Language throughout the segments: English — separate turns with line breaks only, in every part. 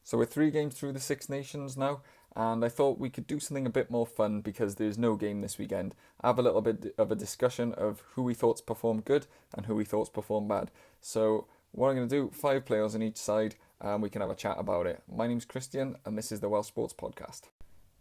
So we're 3 games through the Six Nations now, and I thought we could do something a bit more fun because there's no game this weekend. Have a little bit of a discussion of who we thought's performed good and who we thought's performed bad. So what I'm going to do, 5 players on each side, and we can have a chat about it. My name's Christian, and this is the Welsh Sports Podcast.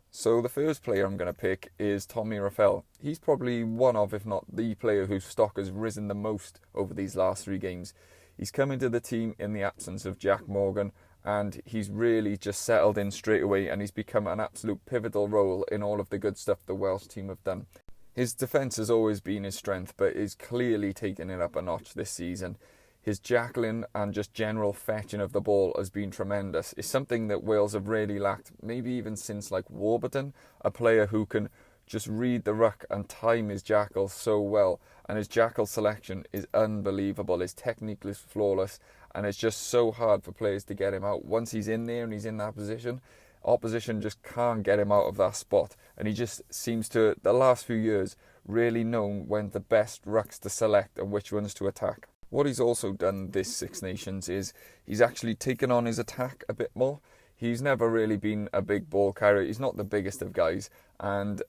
So the first player I'm going to pick is Tommy Reffell. He's probably one of, if not the player whose stock has risen the most over these last 3 games. He's come into the team in the absence of Jack Morgan, and he's really just settled in straight away, and he's become an absolute pivotal role in all of the good stuff the Welsh team have done. His defence has always been his strength, but is clearly taking it up a notch this season. His jackling and just general fetching of the ball has been tremendous. It's something that Wales have really lacked, maybe even since like Warburton, a player who can just read the ruck and time his jackal so well. And his jackal selection is unbelievable. His technique is flawless, and it's just so hard for players to get him out. Once he's in there and he's in that position, opposition just can't get him out of that spot. And he just seems to, the last few years, really known when the best rucks to select and which ones to attack. What he's also done this Six Nations is he's actually taken on his attack a bit more. He's never really been a big ball carrier. He's not the biggest of guys, and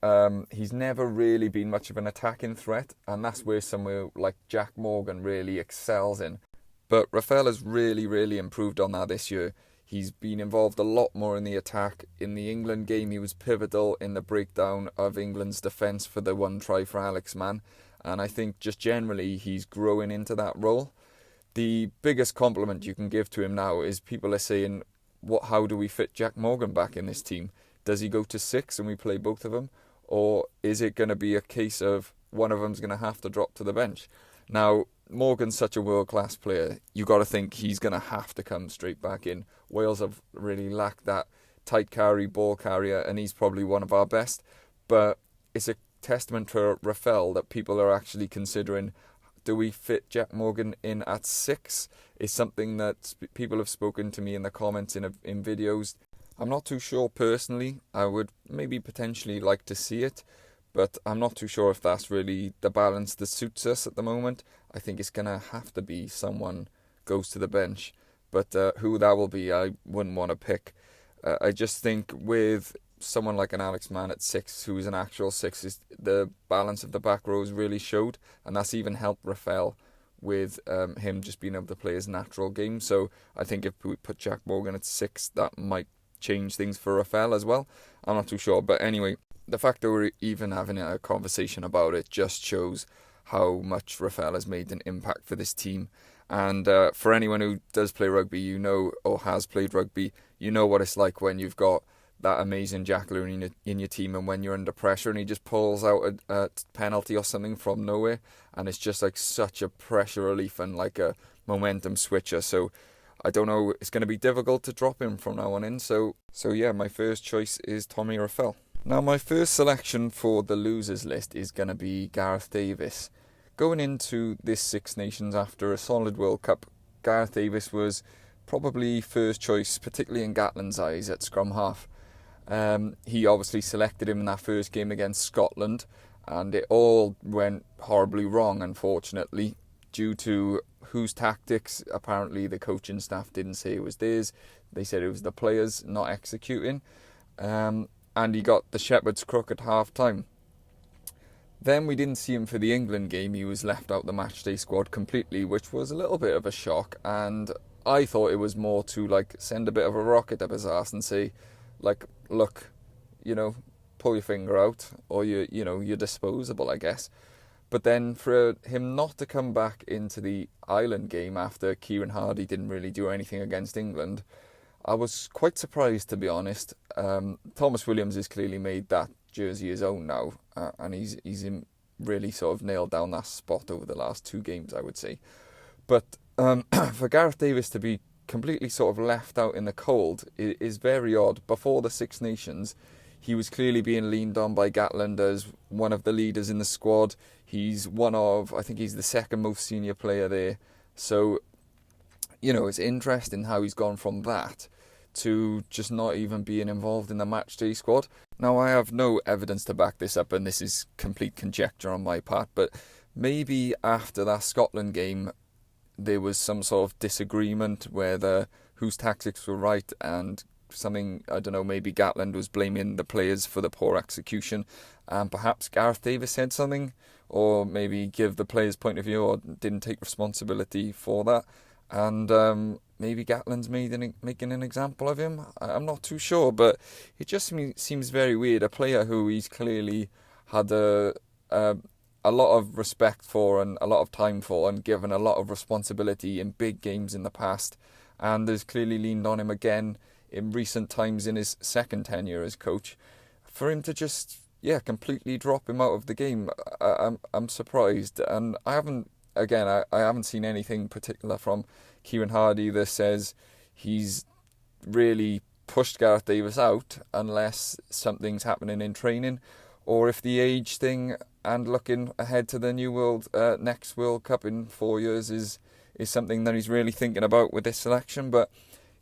he's never really been much of an attacking threat, and that's where somewhere like Jack Morgan really excels in. But Reffell has really improved on that this year. He's been involved a lot more in the attack. In the England game, he was pivotal in the breakdown of England's defence for the 1 try for Alex Mann. And I think just generally he's growing into that role. The biggest compliment you can give to him now is people are saying, how do we fit Jack Morgan back in this team? Does he go to 6 and we play both of them? Or is it going to be a case of one of them's going to have to drop to the bench? Now, Morgan's such a world-class player. You got to think he's going to have to come straight back in. Wales have really lacked that tight carry, ball carrier, and he's probably one of our best. But it's a testament to Reffell that people are actually considering, do we fit Jack Morgan in at 6? Is something that people have spoken to me in the comments in videos. I'm not too sure personally. I would maybe potentially like to see it, but I'm not too sure if that's really the balance that suits us at the moment. I think it's going to have to be someone goes to the bench, but who that will be, I wouldn't want to pick. I just think with someone like an Alex Mann at 6, who is an actual 6, is the balance of the back rows really showed, and that's even helped Reffell with him just being able to play his natural game. So I think if we put Jack Morgan at 6, that might change things for Reffell as well. I'm not too sure, but anyway, the fact that we're even having a conversation about it just shows how much Reffell has made an impact for this team. And for anyone who does play rugby, you know, or has played rugby, you know what it's like when you've got that amazing jackler in your team, and when you're under pressure and he just pulls out a penalty or something from nowhere, and it's just like such a pressure relief and like a momentum switcher. So I don't know, it's going to be difficult to drop him from now on in. So yeah, my first choice is Tommy Reffell. Now my first selection for the losers list is going to be Gareth Davis. Going into this Six Nations after a solid World Cup, Gareth Davis was probably first choice, particularly in Gatland's eyes at scrum half. He obviously selected him in that first game against Scotland, and it all went horribly wrong, unfortunately, due to whose tactics. Apparently the coaching staff didn't say it was theirs. They said it was the players not executing, and he got the shepherd's crook at half time. Then we didn't see him for the England game. He was left out the matchday squad completely, which was a little bit of a shock, and I thought it was more to like send a bit of a rocket up his arse and say, like, look, pull your finger out, or you're disposable, I guess. But then for him not to come back into the Ireland game after Kieran Hardy didn't really do anything against England, I was quite surprised, to be honest. Thomas Williams has clearly made that jersey his own now, and he's really sort of nailed down that spot over the last 2 games, I would say. But for Gareth Davis to be completely sort of left out in the cold is very odd. Before the Six Nations, he was clearly being leaned on by Gatland as one of the leaders in the squad. He's I think he's the second most senior player there. So, it's interesting how he's gone from that to just not even being involved in the matchday squad. Now, I have no evidence to back this up, and this is complete conjecture on my part, but maybe after that Scotland game, there was some sort of disagreement whether whose tactics were right, and something, I don't know, maybe Gatland was blaming the players for the poor execution, and perhaps Gareth Davis said something, or maybe give the players' point of view, or didn't take responsibility for that, and maybe Gatland's making an example of him. I'm not too sure, but it just seems very weird. A player who he's clearly had a lot of respect for and a lot of time for, and given a lot of responsibility in big games in the past, and has clearly leaned on him again in recent times in his second tenure as coach. For him to just completely drop him out of the game, I'm surprised. And I haven't seen anything particular from Kieran Hardy that says he's really pushed Gareth Davis out, unless something's happening in training, or if the age thing and looking ahead to the next World Cup in 4 years is something that he's really thinking about with this selection. But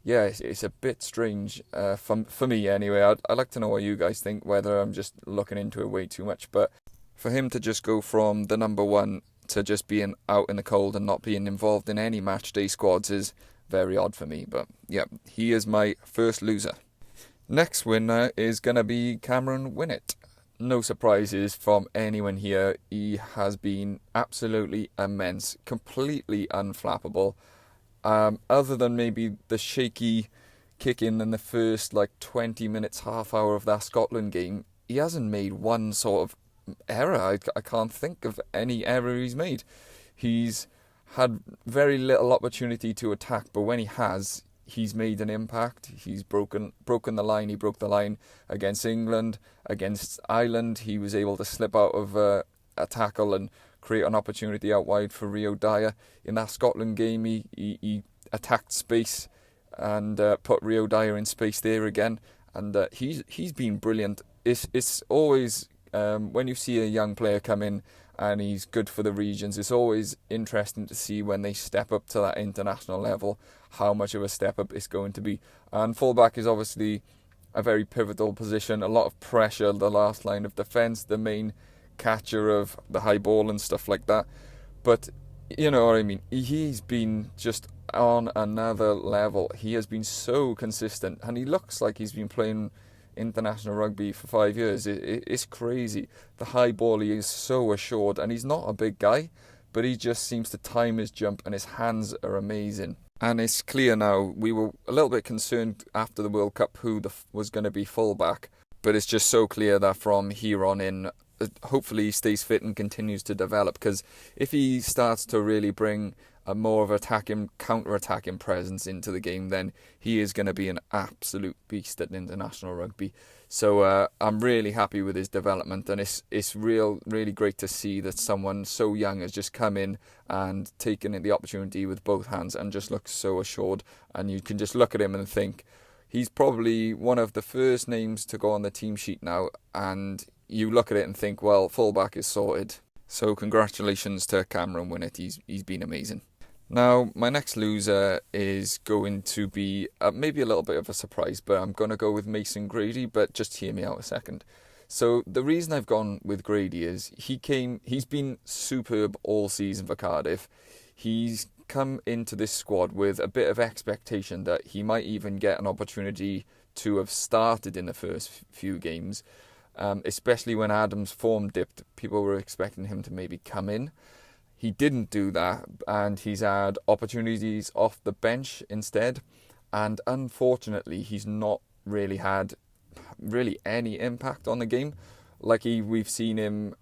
yeah, it's a bit strange for me anyway. I'd like to know what you guys think, whether I'm just looking into it way too much. But for him to just go from the number one to just being out in the cold and not being involved in any match day squads is very odd for me. But yeah, he is my first loser. Next winner is going to be Cameron Winnit. No surprises from anyone here. He has been absolutely immense, completely unflappable. Other than maybe the shaky kick-in in the first 20 minutes, half hour of that Scotland game, he hasn't made one sort of error. I can't think of any error he's made. He's had very little opportunity to attack, but when he has, he's made an impact. He's broken the line. He broke the line against England, against Ireland. He was able to slip out of a tackle and create an opportunity out wide for Rio Dyer. In that Scotland game, he attacked space and put Rio Dyer in space there again. And he's been brilliant. It's always when you see a young player come in and he's good for the regions, it's always interesting to see when they step up to that international level, how much of a step up it's going to be. And fullback is obviously a very pivotal position, a lot of pressure, the last line of defence, the main catcher of the high ball and stuff like that. But you know what I mean, he's been just on another level. He has been so consistent, and he looks like he's been playing international rugby for 5 years. It's crazy. The high ball, he is so assured, and he's not a big guy, but he just seems to time his jump, and his hands are amazing. And it's clear now, we were a little bit concerned after the World Cup who was going to be fullback, but it's just so clear that from here on in, hopefully he stays fit and continues to develop, because if he starts to really bring a more of attacking, counter-attacking presence into the game, then he is going to be an absolute beast at international rugby. So I'm really happy with his development, and it's really great to see that someone so young has just come in and taken the opportunity with both hands and just looks so assured. And you can just look at him and think he's probably one of the first names to go on the team sheet now, and you look at it and think, well, fullback is sorted. So congratulations to Cameron Winnit. He's been amazing. Now, my next loser is going to be maybe a little bit of a surprise, but I'm going to go with Mason Grady, but just hear me out a second. So the reason I've gone with Grady is he's been superb all season for Cardiff. He's come into this squad with a bit of expectation that he might even get an opportunity to have started in the first few games, especially when Adams' form dipped. People were expecting him to maybe come in. He didn't do that, and he's had opportunities off the bench instead. And unfortunately, he's not really had any impact on the game. We've seen him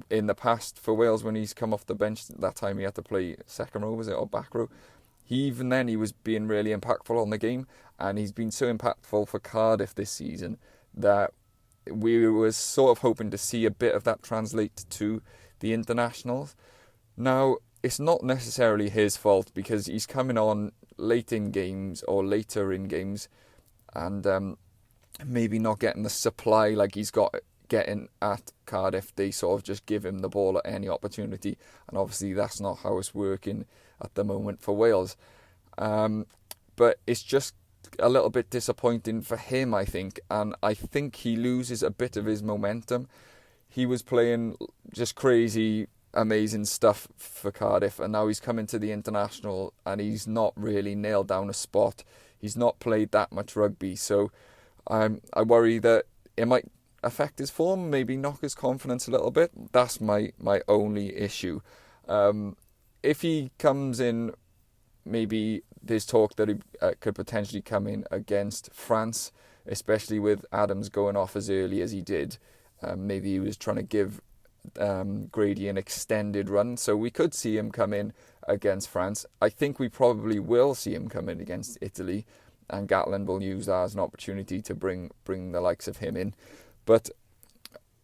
in the past for Wales when he's come off the bench. That time he had to play second row, was it, or back row? Even then, he was being really impactful on the game, and he's been so impactful for Cardiff this season that we were sort of hoping to see a bit of that translate to the internationals. Now, it's not necessarily his fault, because he's coming on late in games or later in games and maybe not getting the supply like he's getting at Cardiff. They sort of just give him the ball at any opportunity, and obviously that's not how it's working at the moment for Wales. But it's just a little bit disappointing for him, I think, and I think he loses a bit of his momentum. He was playing just crazy, amazing stuff for Cardiff, and now he's coming to the international and he's not really nailed down a spot. he's not played that much rugby. So I worry that it might affect his form, maybe knock his confidence a little bit. That's my only issue. If he comes in, maybe there's talk that he could potentially come in against France, especially with Adams going off as early as he did. Maybe he was trying to give Grady an extended run, so we could see him come in against France. I think we probably will see him come in against Italy, and Gatland will use that as an opportunity to bring the likes of him in. But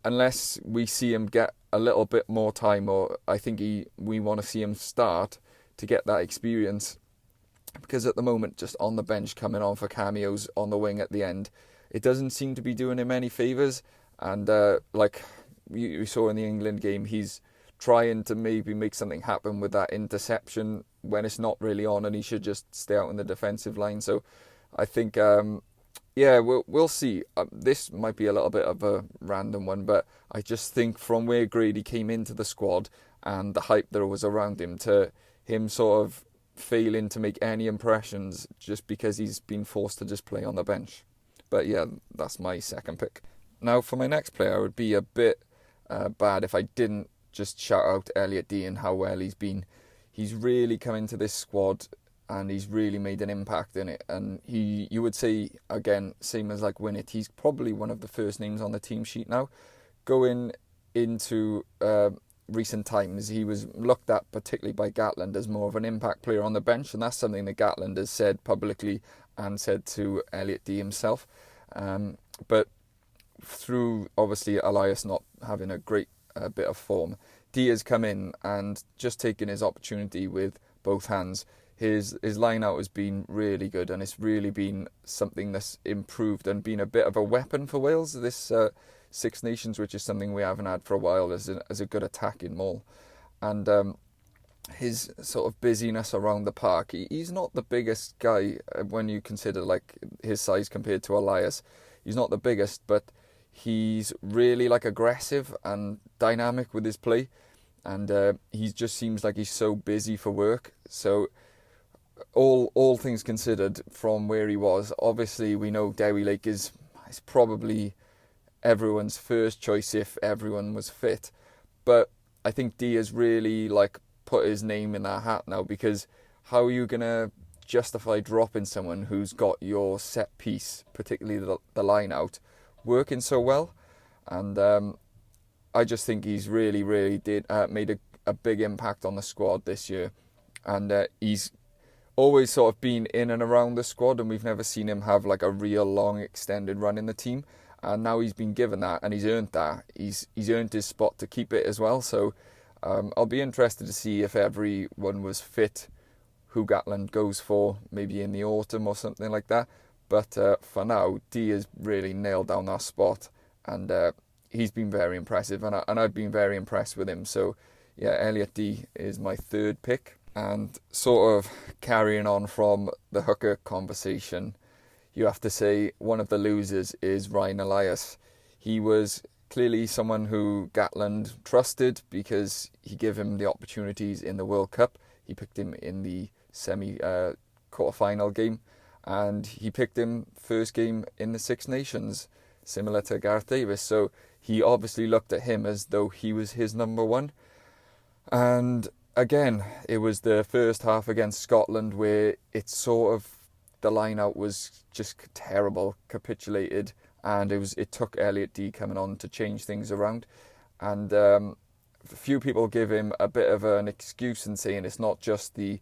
unless we see him get a little bit more time, or I think we want to see him start to get that experience, because at the moment, just on the bench coming on for cameos on the wing at the end, it doesn't seem to be doing him any favours. And like we saw in the England game, he's trying to maybe make something happen with that interception when it's not really on, and he should just stay out in the defensive line. So I think, we'll see. This might be a little bit of a random one, but I just think from where Grady came into the squad and the hype that was around him, to him sort of failing to make any impressions just because he's been forced to just play on the bench. But yeah, that's my second pick. Now for my next player, it would be a bit bad if I didn't just shout out Elliot Dee and how well he's been. He's really come into this squad and he's really made an impact in it. And you would say, again, same as like Winnit, he's probably one of the first names on the team sheet now. Going into recent times, he was looked at, particularly by Gatland, as more of an impact player on the bench, and that's something that Gatland has said publicly and said to Elliot Dee himself. But through, obviously, Elias not having a great bit of form, Dee has come in and just taken his opportunity with both hands. His line out has been really good, and it's really been something that's improved and been a bit of a weapon for Wales this Six Nations, which is something we haven't had for a while as a good attacking maul. And his sort of busyness around the park, he's not the biggest guy when you consider like his size compared to Elias. He's not the biggest, but he's really like aggressive and dynamic with his play, and he just seems like he's so busy for work. So all things considered, from where he was, obviously we know Dewi Lake is probably everyone's first choice if everyone was fit, but I think Dee has really like put his name in that hat now, because how are you gonna justify dropping someone who's got your set piece, particularly the line out, working so well? And I just think he's really made a big impact on the squad this year, and he's always sort of been in and around the squad, and we've never seen him have like a real long extended run in the team. And now he's been given that, and he's earned that. He's earned his spot to keep it as well. So I'll be interested to see if everyone was fit, who Gatland goes for, maybe in the autumn or something like that. But for now, Dee has really nailed down that spot, and he's been very impressive, and I've been very impressed with him. So yeah, Elliot Dee is my third pick. And sort of carrying on from the hooker conversation, you have to say one of the losers is Rhind Elias. He was clearly someone who Gatland trusted because he gave him the opportunities in the World Cup. He picked him in the quarter-final game, and he picked him first game in the Six Nations, similar to Gareth Davis. So he obviously looked at him as though he was his number one. And again, it was the first half against Scotland where it's sort of, the line out was just terrible, capitulated, and it took Elliot Dee coming on to change things around. And a few people give him a bit of an excuse and saying it's not just the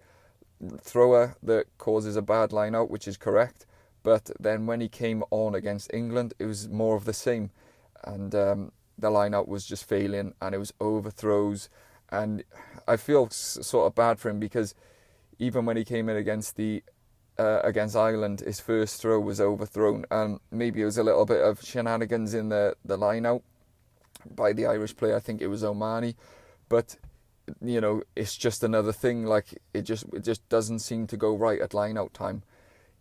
thrower that causes a bad line out, which is correct, but then when he came on against England, it was more of the same, and the line out was just failing, and it was overthrows. And I feel sort of bad for him, because even when he came in against Ireland, his first throw was overthrown, and maybe it was a little bit of shenanigans in the line out by the Irish player. I think it was O'Mahony, but you know, it's just another thing. Like it just doesn't seem to go right at line out time.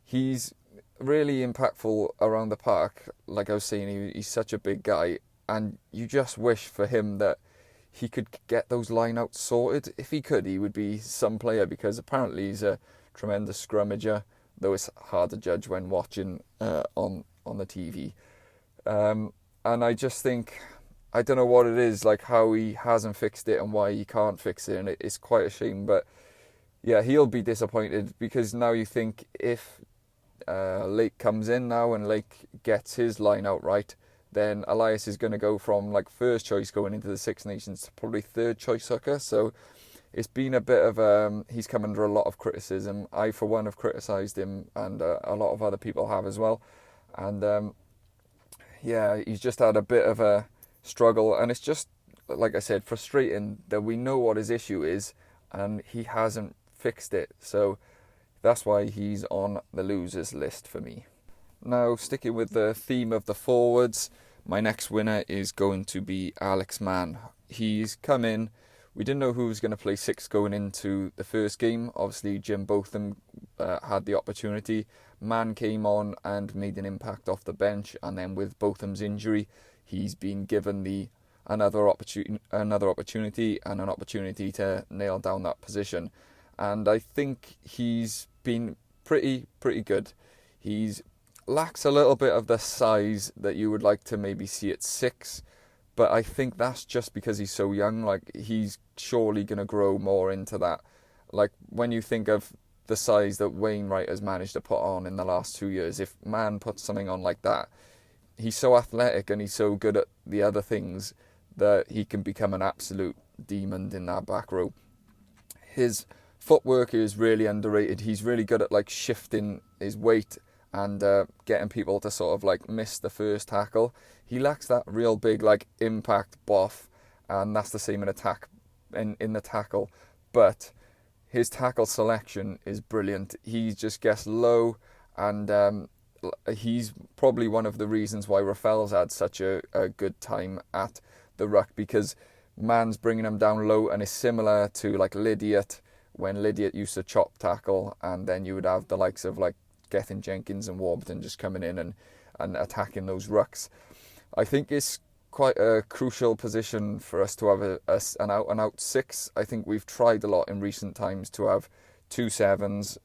He's really impactful around the park. Like I was saying, he's such a big guy, and you just wish for him that he could get those line outs sorted. If he could, he would be some player, because apparently he's a tremendous scrummager, though it's hard to judge when watching on the TV. And I just think, I don't know what it is, like how he hasn't fixed it and why he can't fix it, and it's quite a shame. But yeah, he'll be disappointed, because now you think if Lake comes in now and Lake gets his line out right, then Elias is going to go from like first choice going into the Six Nations to probably third choice hooker. So it's been a bit of he's come under a lot of criticism. I, for one, have criticised him, and a lot of other people have as well. And yeah, he's just had a bit of a struggle, and it's just, like I said, frustrating that we know what his issue is and he hasn't fixed it. So that's why he's on the losers list for me. Now, sticking with the theme of the forwards, my next winner is going to be Alex Mann. He's come in. We didn't know who was going to play six going into the first game. Obviously, Jim Botham had the opportunity. Mann came on and made an impact off the bench, and then with Botham's injury, he's been given another opportunity and an opportunity to nail down that position. And I think he's been pretty good. He's lacks a little bit of the size that you would like to maybe see at six, but I think that's just because he's so young. Like, he's surely going to grow more into that. Like, when you think of the size that Wainwright has managed to put on in the last 2 years, if Mann puts something on like that, he's so athletic and he's so good at the other things that he can become an absolute demon in that back row. His footwork is really underrated. He's really good at like shifting his weight and getting people to sort of like miss the first tackle. He lacks that real big like impact boff, and that's the same in the tackle. But his tackle selection is brilliant. He just gets low, and he's probably one of the reasons why Rafel's had such a good time at the ruck, because Mann's bringing him down low, and is similar to like Lydiot, when Lydiot used to chop tackle, and then you would have the likes of like Gethin Jenkins and Warburton just coming in and attacking those rucks. I think it's quite a crucial position for us to have an out-and-out six. I think we've tried a lot in recent times to have 2 sevens,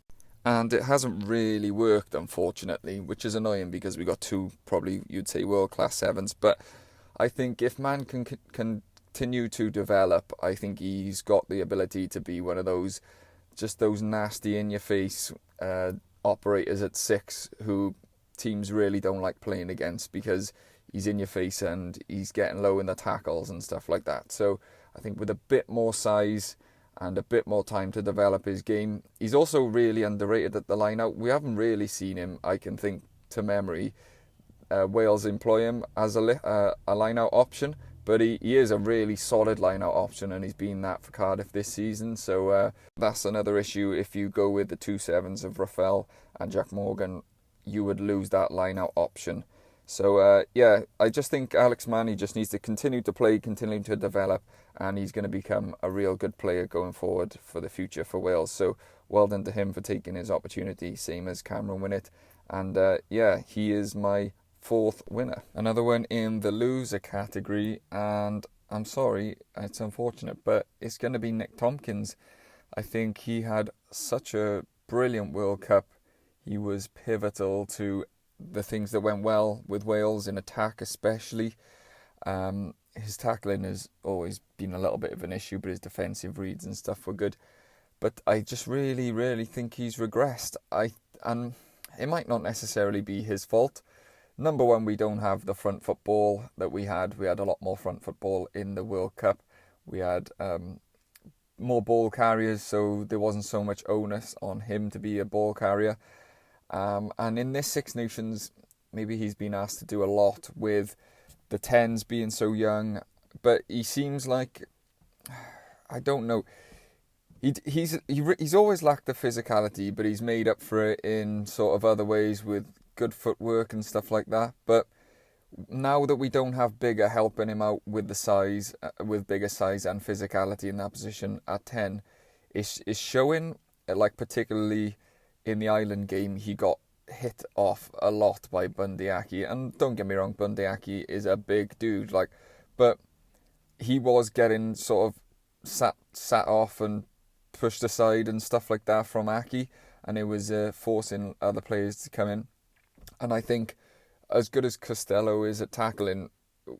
and it hasn't really worked, unfortunately, which is annoying because we got 2, probably you'd say, world-class sevens. But I think if Mann can continue to develop, I think he's got the ability to be one of those nasty in-your-face operators at six who teams really don't like playing against, because he's in your face and he's getting low in the tackles and stuff like that. So I think with a bit more size and a bit more time to develop his game, he's also really underrated at the line out. We haven't really seen him, I can think to memory, Wales employ him as a line out option, but he is a really solid line-out option, and he's been that for Cardiff this season. So that's another issue. If you go with the 2 sevens of Rafel and Jack Morgan, you would lose that line-out option. So yeah, I just think Alex Mann, he just needs to continue to play, continue to develop, and he's going to become a real good player going forward for the future for Wales. So well done to him for taking his opportunity, same as Cameron Winnit. And yeah, he is my 4th winner. Another one in the loser category, and I'm sorry, it's unfortunate, but it's going to be Nick Tomkins. I think he had such a brilliant World Cup. He was pivotal to the things that went well with Wales, in attack especially. His tackling has always been a little bit of an issue, but his defensive reads and stuff were good. But I just really think he's regressed. And it might not necessarily be his fault. Number one, we don't have the front football that we had. We had a lot more front football in the World Cup. We had more ball carriers, so there wasn't so much onus on him to be a ball carrier. And in this Six Nations, maybe he's been asked to do a lot with the 10s being so young. But he seems like, I don't know, he's always lacked the physicality, but he's made up for it in sort of other ways with good footwork and stuff like that. But now that we don't have Bigger helping him out with the size, with bigger size and physicality in that position at 10, is showing, like particularly in the Ireland game, he got hit off a lot by Bundyaki. And don't get me wrong, Bundyaki is a big dude, but he was getting sort of sat off and pushed aside and stuff like that from Aki. and it was forcing other players to come in. And I think as good as Costello is at tackling,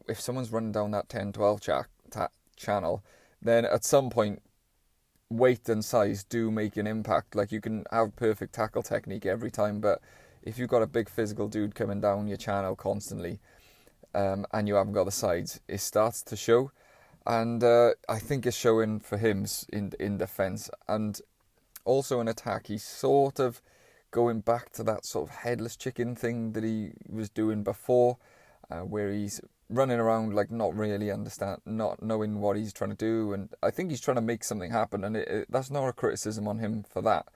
if someone's running down that 10-12 channel, then at some point weight and size do make an impact. Like, you can have perfect tackle technique every time, but if you've got a big physical dude coming down your channel constantly, and you haven't got the sides, it starts to show. And I think it's showing for him in defence. And also in attack, he's sort of going back to that sort of headless chicken thing that he was doing before, where he's running around like not knowing what he's trying to do. And I think he's trying to make something happen, and that's not a criticism on him for that.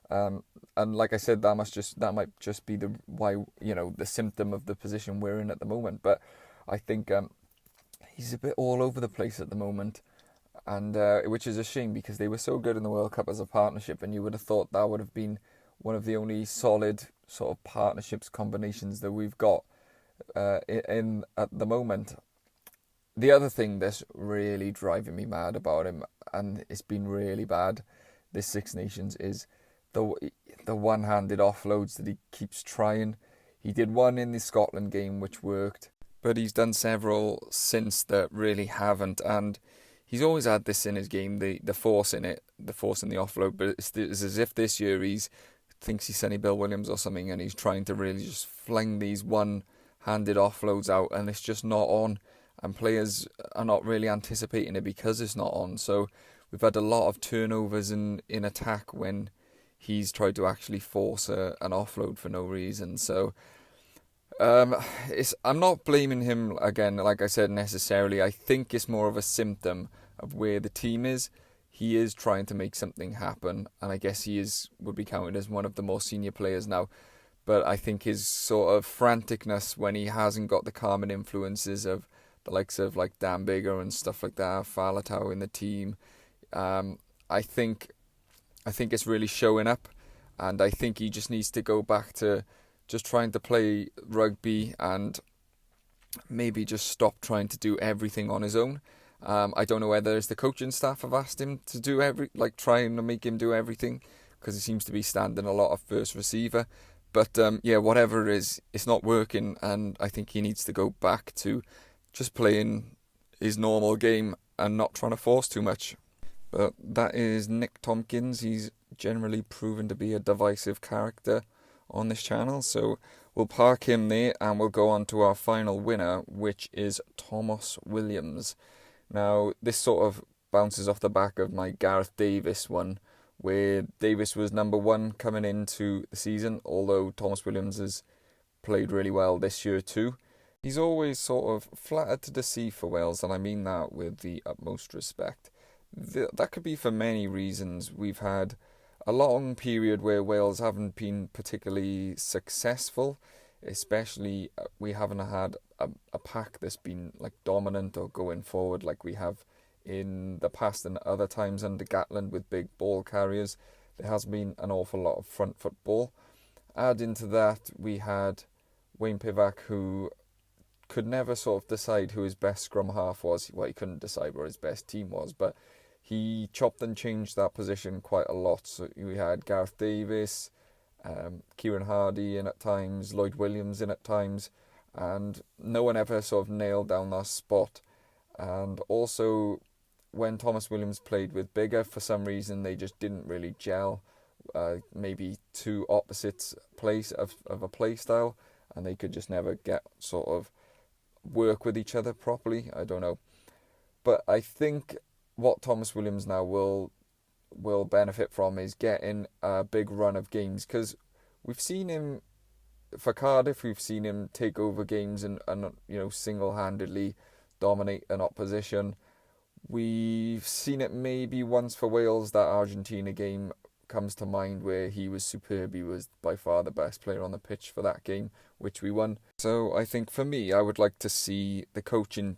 And like I said, that might just be the symptom of the position we're in at the moment. But I think he's a bit all over the place at the moment, and which is a shame, because they were so good in the World Cup as a partnership, and you would have thought that would have been one of the only solid sort of partnerships combinations that we've got in at the moment. The other thing that's really driving me mad about him, and it's been really bad this Six Nations, is the one-handed offloads that he keeps trying. He did one in the Scotland game which worked, but he's done several since that really haven't. And he's always had this in his game, the force in it, the force in the offload. But it's as if this year thinks he's Sonny Bill Williams or something, and he's trying to really just fling these one-handed offloads out, and it's just not on. And players are not really anticipating it because it's not on. So we've had a lot of turnovers in attack when he's tried to actually force an offload for no reason. So I'm not blaming him, again, like I said, necessarily. I think it's more of a symptom of where the team is. He is trying to make something happen, and I guess he would be counted as one of the more senior players now. But I think his sort of franticness when he hasn't got the calming influences of the likes of like Dan Bigger and stuff like that, Falatau in the team, I think it's really showing up, and I think he just needs to go back to just trying to play rugby and maybe just stop trying to do everything on his own. I don't know whether it's the coaching staff have asked him to do trying to make him do everything, because he seems to be standing a lot of first receiver. But whatever it is, it's not working, and I think he needs to go back to just playing his normal game and not trying to force too much. But that is Nick Tomkins. He's generally proven to be a divisive character on this channel, so we'll park him there and we'll go on to our final winner, which is Thomas Williams. Now, this sort of bounces off the back of my Gareth Davis one, where Davis was number one coming into the season, although Thomas Williams has played really well this year too. He's always sort of flattered to deceive for Wales, and I mean that with the utmost respect. That could be for many reasons. We've had a long period where Wales haven't been particularly successful, especially we haven't had a pack that's been like dominant or going forward like we have in the past and other times under Gatland with big ball carriers. There has been an awful lot of front football. Add into that, we had Wayne Pivac, who could never sort of decide who his best scrum half was. Well, he couldn't decide where his best team was, but he chopped and changed that position quite a lot. So we had Gareth Davis, Kieran Hardy in at times, Lloyd Williams in at times, and no one ever sort of nailed down that spot. And also, when Thomas Williams played with Bigger, for some reason they just didn't really gel. Maybe two opposites of a play style, and they could just never get sort of work with each other properly. I don't know. But I think what Thomas Williams now will benefit from is getting a big run of games, because we've seen him for Cardiff, we've seen him take over games and single-handedly dominate an opposition. We've seen it maybe once for Wales. That Argentina game comes to mind, where he was superb. He was by far the best player on the pitch for that game, which we won. So I think for me, I would like to see the coaching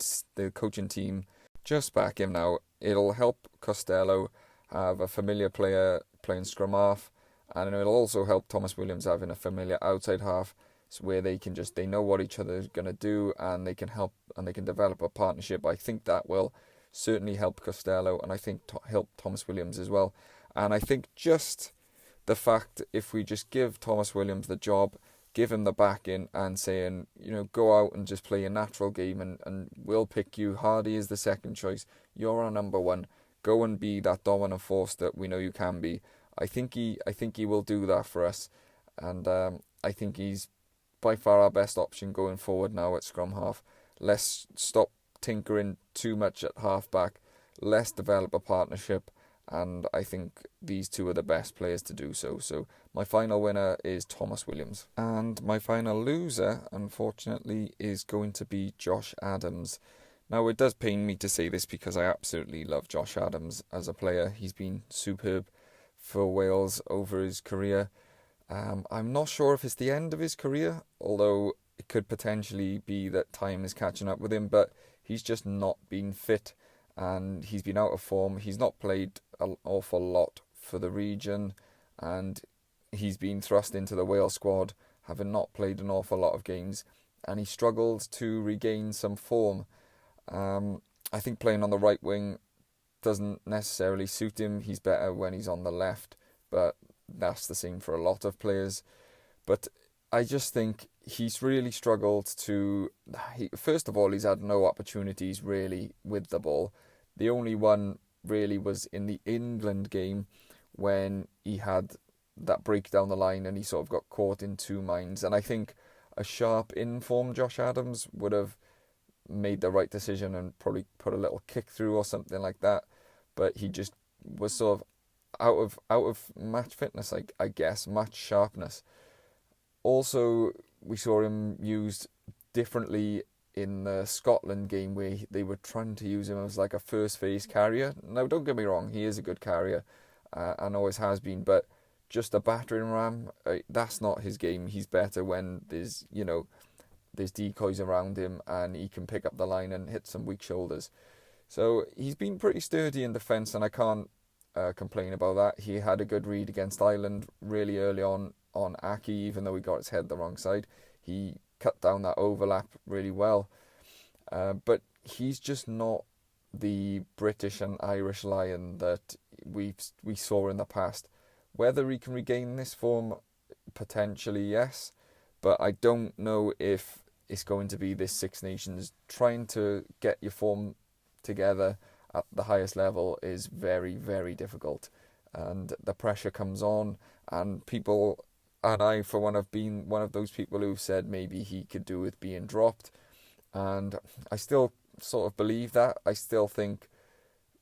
team just back him now. It'll help Costello have a familiar player playing scrum half, and it'll also help Thomas Williams having a familiar outside half, so where they know what each other is going to do, and they can help and they can develop a partnership. I think that will certainly help Costello, and I think help Thomas Williams as well. And I think just the fact if we just give Thomas Williams the job, give him the backing and saying, go out and just play a natural game and we'll pick you. Hardy is the second choice. You're our number one. Go and be that dominant force that we know you can be. I think he will do that for us, and I think he's by far our best option going forward now at scrum half. Let's stop tinkering too much at half back. Let's develop a partnership, and I think these two are the best players to do so. So my final winner is Thomas Williams. And my final loser, unfortunately, is going to be Josh Adams. Now, it does pain me to say this because I absolutely love Josh Adams as a player. He's been superb for Wales over his career. I'm not sure if it's the end of his career, although it could potentially be that time is catching up with him, but he's just not been fit and he's been out of form. He's not played an awful lot for the region, and he's been thrust into the Wales squad, having not played an awful lot of games, and he struggled to regain some form. I think playing on the right wing doesn't necessarily suit him. He's better when he's on the left, but that's the same for a lot of players. But I just think he's really struggled to... First of all, he's had no opportunities really with the ball. The only one really was in the England game when he had that break down the line and he sort of got caught in two minds. And I think a sharp in-form Josh Adams would have made the right decision and probably put a little kick through or something like that. But he just was sort of out of match fitness, I guess, match sharpness. Also, we saw him used differently in the Scotland game where they were trying to use him as like a first phase carrier. Now, don't get me wrong, he is a good carrier and always has been, but just a battering ram, that's not his game. He's better when there's decoys around him and he can pick up the line and hit some weak shoulders. So he's been pretty sturdy in defence, and I can't complain about that. He had a good read against Ireland really early on Aki, even though he got his head the wrong side. He cut down that overlap really well. But he's just not the British and Irish Lion that we saw in the past. Whether he can regain this form, potentially yes, but I don't know if it's going to be this Six Nations. Trying to get your form together at the highest level is very, very difficult, and the pressure comes on, and people, and I for one have been one of those people who said maybe he could do with being dropped, and I still sort of believe that. I still think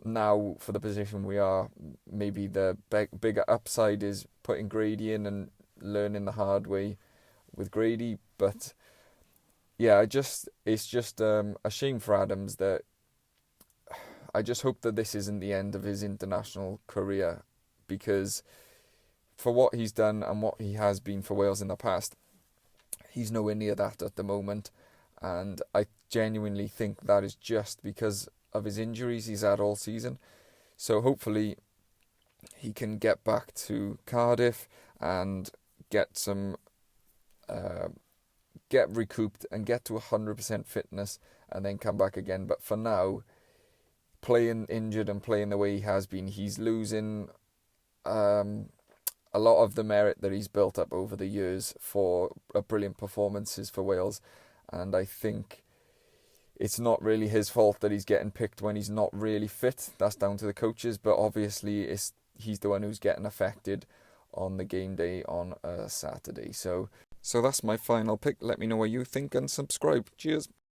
now for the position we are, maybe the bigger upside is putting Grady in and learning the hard way with Grady. But yeah, it's just a shame for Adams. That I just hope that this isn't the end of his international career, because for what he's done and what he has been for Wales in the past, he's nowhere near that at the moment, and I genuinely think that is just because of his injuries he's had all season. So hopefully he can get back to Cardiff and get recouped and get to 100% fitness and then come back again. But for now, playing injured and playing the way he has been, he's losing a lot of the merit that he's built up over the years for brilliant performances for Wales. And I think it's not really his fault that he's getting picked when he's not really fit. That's down to the coaches, but obviously he's the one who's getting affected on the game day on a Saturday. So that's my final pick. Let me know what you think and subscribe. Cheers.